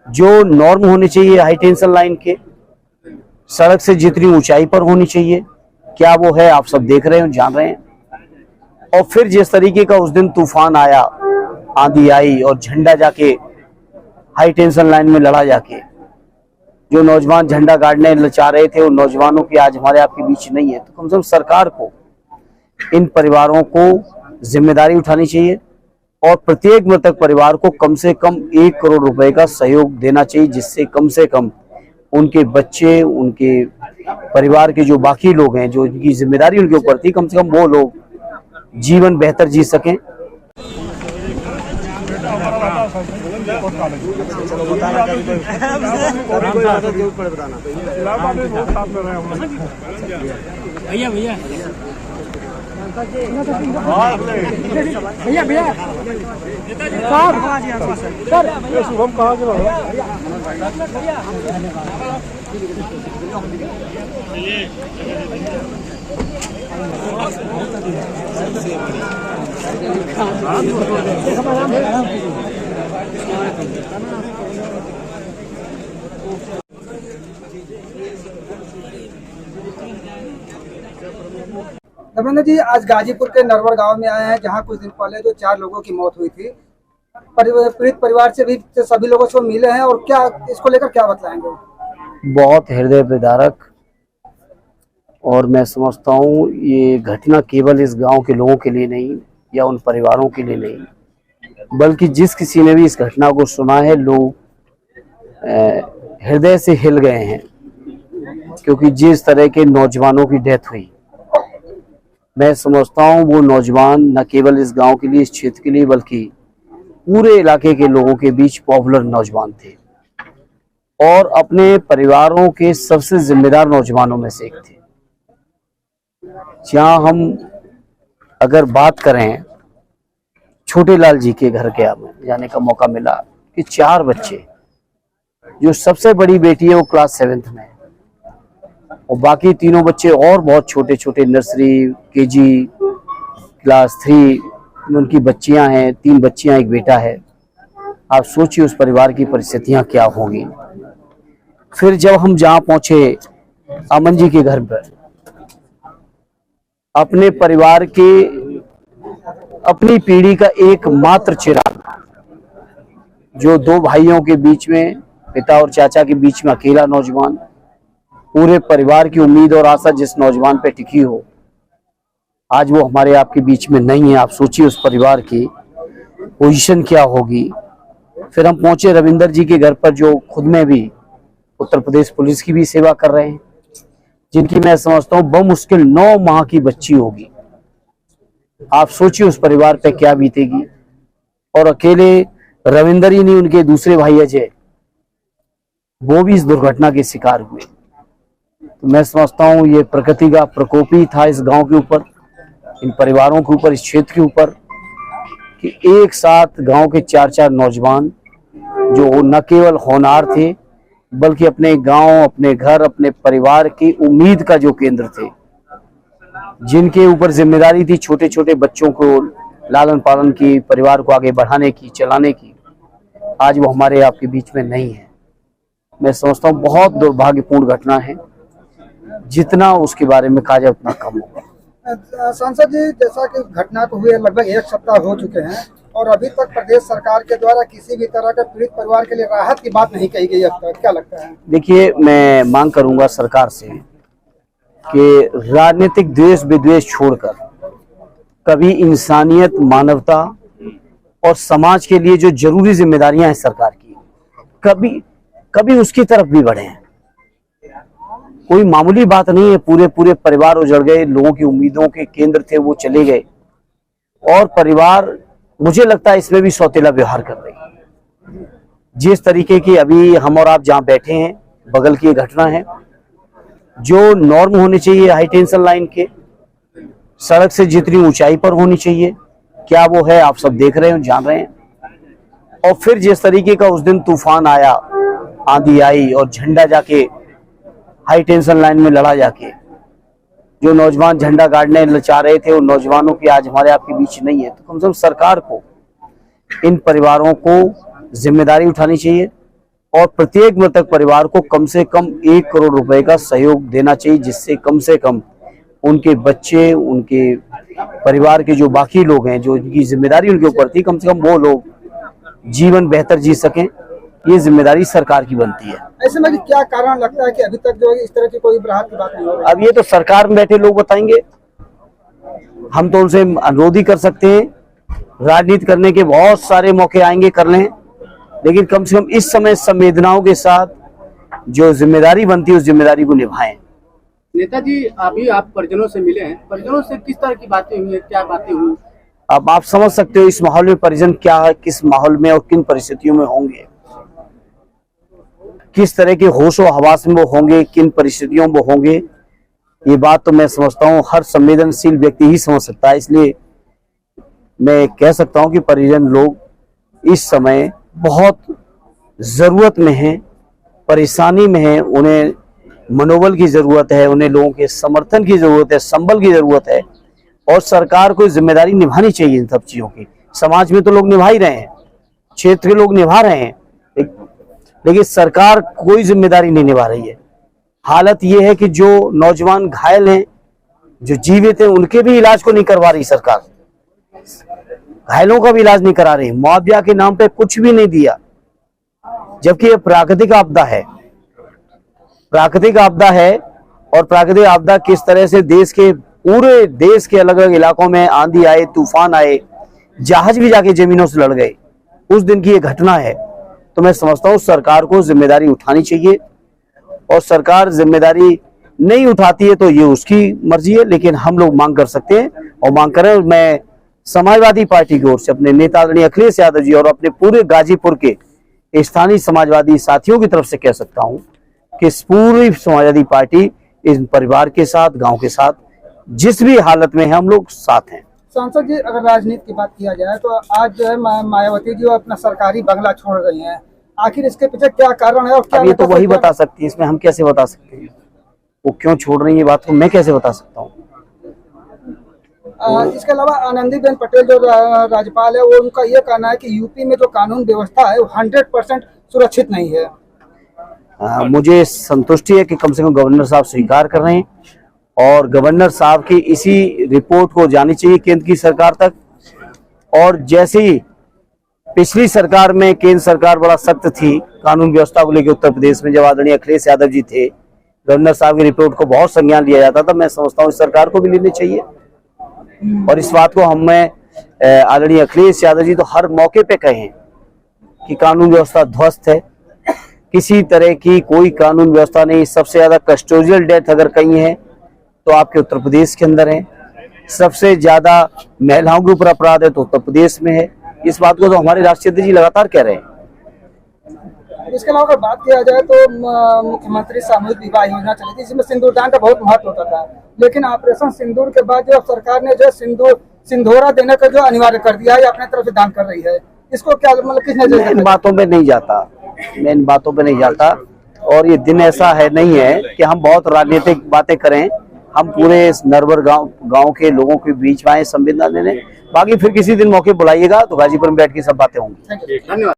जो नॉर्म होने चाहिए हाई टेंशन लाइन के, सड़क से जितनी ऊंचाई पर होनी चाहिए, क्या वो है? आप सब देख रहे हो, जान रहे हैं। और फिर जिस तरीके का उस दिन तूफान आया, आंधी आई और झंडा जाके हाई टेंशन लाइन में लड़ा जाके, जो नौजवान झंडा गाड़ने लचा रहे थे, उन नौजवानों की आज हमारे आपके बीच नहीं है। तो कम से कम सरकार को इन परिवारों को जिम्मेदारी उठानी चाहिए और प्रत्येक मृतक परिवार को कम से कम 1 करोड़ रुपए का सहयोग देना चाहिए, जिससे कम से कम उनके बच्चे, उनके परिवार के जो बाकी लोग हैं, जो इनकी जिम्मेदारी उनके ऊपर थी, कम से कम वो लोग जीवन बेहतर जी सकें। भैया भैया भैया भैया सर शुभम कहाँ धर्मेंद्र जी, आज गाजीपुर के नरवर गांव में आए हैं, जहां कुछ दिन पहले जो 4 लोगों की मौत हुई थी। पीड़ित परिवार से भी सभी लोगों से मिले हैं, और क्या इसको लेकर क्या बतलाएंगे? बहुत हृदय विदारक, और मैं समझता हूँ ये घटना केवल इस गांव के लोगों के लिए नहीं या उन परिवारों के लिए नहीं, बल्कि जिस किसी ने भी इस घटना को सुना है, लोग हृदय से हिल गए हैं। क्योंकि जिस तरह के नौजवानों की डेथ हुई, मैं समझता हूँ वो नौजवान न केवल इस गांव के लिए, इस क्षेत्र के लिए, बल्कि पूरे इलाके के लोगों के बीच पॉपुलर नौजवान थे और अपने परिवारों के सबसे जिम्मेदार नौजवानों में से एक थे। जहाँ हम अगर बात करें, छोटे लाल जी के घर के जाने का मौका मिला कि 4 बच्चे, जो सबसे बड़ी बेटी है वो क्लास 7th में है, और बाकी तीनों बच्चे और बहुत छोटे छोटे, नर्सरी, केजी, क्लास 3 में उनकी बच्चियां हैं। 3 बच्चियां, 1 बेटा है। आप सोचिए उस परिवार की परिस्थितियां क्या होंगी। फिर जब हम जहां पहुंचे, अमन जी के घर पर, अपने परिवार के, अपनी पीढ़ी का एकमात्र चिराग, जो 2 भाइयों के बीच में, पिता और चाचा के बीच में अकेला नौजवान, पूरे परिवार की उम्मीद और आशा जिस नौजवान पे टिकी हो, आज वो हमारे आपके बीच में नहीं है। आप सोचिए उस परिवार की पोजीशन क्या होगी। फिर हम पहुंचे रविंदर जी के घर पर, जो खुद में भी उत्तर प्रदेश पुलिस की भी सेवा कर रहे हैं, जिनकी मैं समझता हूँ बमुश्किल 9 माह की बच्ची होगी। आप सोचिए उस परिवार पे क्या बीतेगी। और अकेले रविंदर ही नहीं, उनके दूसरे भाई अजय, वो भी इस दुर्घटना के शिकार हुए। तो मैं समझता हूँ ये प्रकृति का प्रकोप ही था इस गांव के ऊपर, इन परिवारों के ऊपर, इस क्षेत्र के ऊपर, कि एक साथ गांव के 4 नौजवान, जो न केवल होनहार थे, बल्कि अपने गांव, अपने घर, अपने परिवार की उम्मीद का जो केंद्र थे, जिनके ऊपर जिम्मेदारी थी छोटे छोटे बच्चों को लालन पालन की, परिवार को आगे बढ़ाने की, चलाने की, आज वो हमारे आपके बीच में नहीं है। मैं समझता हूँ बहुत दुर्भाग्यपूर्ण घटना है, जितना उसके बारे में कहा जाए उतना कम होगा। सांसद जी, जैसा कि घटना को हुए लगभग 1 सप्ताह हो चुके हैं, और अभी तक प्रदेश सरकार के द्वारा किसी भी तरह के पीड़ित परिवार के लिए राहत की बात नहीं कही गई अब तक, क्या लगता है? देखिए, मैं मांग करूंगा सरकार से कि राजनीतिक द्वेष विद्वेष छोड़कर कभी इंसानियत, मानवता और समाज के लिए जो जरूरी जिम्मेदारियां हैं सरकार की, कभी उसकी तरफ भी बढ़े। कोई मामूली बात नहीं है। पूरे परिवार उजड़ गए, लोगों की उम्मीदों के केंद्र थे वो चले गए, और परिवार, मुझे लगता है इसमें भी सौतेला व्यवहार कर रही है। जिस तरीके की अभी हम और आप जहां बैठे हैं, बगल की घटना है, जो नॉर्म होने चाहिए हाई टेंशन लाइन के, सड़क से जितनी ऊंचाई पर होनी चाहिए, क्या वो है? आप सब देख रहे हो, जान रहे हैं। और फिर जिस तरीके का उस दिन तूफान आया, आंधी आई और झंडा जाके हाई टेंशन लाइन में लड़ा जाके, जो नौजवान झंडा गाड़ने लचा रहे थे, उन नौजवानों की आज हमारे आपके बीच नहीं है। तो कम से कम सरकार को इन परिवारों को जिम्मेदारी उठानी चाहिए और प्रत्येक मृतक परिवार को कम से कम 1 करोड़ रुपए का सहयोग देना चाहिए, जिससे कम से कम उनके बच्चे, उनके परिवार के जो बाकी लोग हैं, जो इनकी जिम्मेदारी उनके ऊपर थी, कम से कम वो लोग जीवन बेहतर जी सकें। ये जिम्मेदारी सरकार की बनती है। ऐसे में क्या कारण लगता है कि अभी तक जो है इस तरह की कोई राहत की बात नहीं हो रही? अब ये तो सरकार में बैठे लोग बताएंगे, हम तो उनसे अनुरोध ही कर सकते हैं। राजनीति करने के बहुत सारे मौके आएंगे, कर लें, लेकिन कम से कम इस समय संवेदनाओं के साथ जो जिम्मेदारी बनती है उस जिम्मेदारी को निभाएं। नेताजी, अभी आप परिजनों से मिले हैं, परिजनों से किस तरह की बातें हुई है, क्या बातें हुई? अब आप समझ सकते हो इस माहौल में परिजन क्या है, किस माहौल में और किन परिस्थितियों में होंगे, किस तरह के होशो हवास में वो होंगे, किन परिस्थितियों में होंगे। ये बात तो मैं समझता हूँ हर संवेदनशील व्यक्ति ही समझ सकता है। इसलिए मैं कह सकता हूँ कि परिजन लोग इस समय बहुत जरूरत में हैं, परेशानी में हैं, उन्हें मनोबल की जरूरत है, उन्हें लोगों के समर्थन की जरूरत है, संबल की जरूरत है, और सरकार को जिम्मेदारी निभानी चाहिए इन सब चीजों की। समाज में तो लोग निभा ही रहे हैं, क्षेत्र के लोग निभा रहे हैं, लेकिन सरकार कोई जिम्मेदारी नहीं निभा रही है। हालत ये है कि जो नौजवान घायल हैं, जो जीवित हैं, उनके भी इलाज को नहीं करवा रही सरकार, घायलों का भी इलाज नहीं करा रही, मुआवजा के नाम पे कुछ भी नहीं दिया, जबकि ये प्राकृतिक आपदा है। प्राकृतिक आपदा है, और प्राकृतिक आपदा किस तरह से पूरे देश के अलग अलग इलाकों में आंधी आए, तूफान आए, जहाज भी जाके जमीनों से लड़ गए, उस दिन की ये घटना है। तो मैं समझता हूँ सरकार को जिम्मेदारी उठानी चाहिए, और सरकार जिम्मेदारी नहीं उठाती है तो ये उसकी मर्जी है, लेकिन हम लोग मांग कर सकते हैं और मांग करें। मैं समाजवादी पार्टी की ओर से अपने नेता आदरणीय अखिलेश यादव जी और अपने पूरे गाजीपुर के स्थानीय समाजवादी साथियों की तरफ से कह सकता हूं कि पूरी समाजवादी पार्टी इस परिवार के साथ, गांव के साथ, जिस भी हालत में है हम लोग साथ हैं। सांसद जी, अगर राजनीति की बात किया जाए तो आज जो है मायावती जी अपना सरकारी बंगला छोड़ रही हैं, आखिर इसके पीछे क्या कारण है? और क्या ये तो वही बता सकती है, इसमें हम कैसे बता सकते हैं वो क्यों छोड़ रही है, बात को मैं कैसे बता सकता हूँ। इसके अलावा आनंदीबेन पटेल जो राज्यपाल है, वो उनका ये कहना है कि यूपी में जो कानून व्यवस्था है वो 100% सुरक्षित नहीं है। मुझे संतुष्टि है कि कम से कम गवर्नर साहब स्वीकार कर रहे हैं, और गवर्नर साहब की इसी रिपोर्ट को जानी चाहिए केंद्र की सरकार तक। और जैसी पिछली सरकार में केंद्र सरकार बड़ा सख्त थी कानून व्यवस्था को लेकर उत्तर प्रदेश में, जब आदरणीय अखिलेश यादव जी थे, गवर्नर साहब की रिपोर्ट को बहुत संज्ञान लिया जाता था। मैं समझता हूँ इस सरकार को भी लेनी चाहिए, और इस बात को हमें आदरणीय अखिलेश यादव जी तो हर मौके पे कहे हैं कि कानून व्यवस्था ध्वस्त है, किसी तरह की कोई कानून व्यवस्था नहीं। सबसे ज्यादा कस्टोडियल डेथ अगर कहीं है तो आपके उत्तर प्रदेश के अंदर है, सबसे ज्यादा महिलाओं के ऊपर अपराध है तो उत्तर प्रदेश में है। इस बात को तो हमारे राष्ट्रीय अध्यक्ष जी लगातार कह रहे हैं। इसके अलावा अगर बात किया जाए तो मुख्यमंत्री सामूहिक विवाह योजना चली थी, जिसमें सिंदूरदान का बहुत महत्व होता था, लेकिन ऑपरेशन सिंदूर के बाद जो सरकार ने जो सिंदूरा देने का जो अनिवार्य कर दिया है, अपने तरफ से दान कर रही है, इसको क्या मतलब किस नजर? इन बातों पे नहीं जाता, मैं इन बातों पे नहीं जाता, और ये दिन ऐसा है नहीं है कि हम बहुत राजनीतिक बातें करें। हम पूरे इस नरवर गांव के लोगों के बीच में आए संवेदना देने। बाकी फिर किसी दिन मौके बुलाइएगा तो गाजीपुर में बैठ के सब बातें होंगी। धन्यवाद।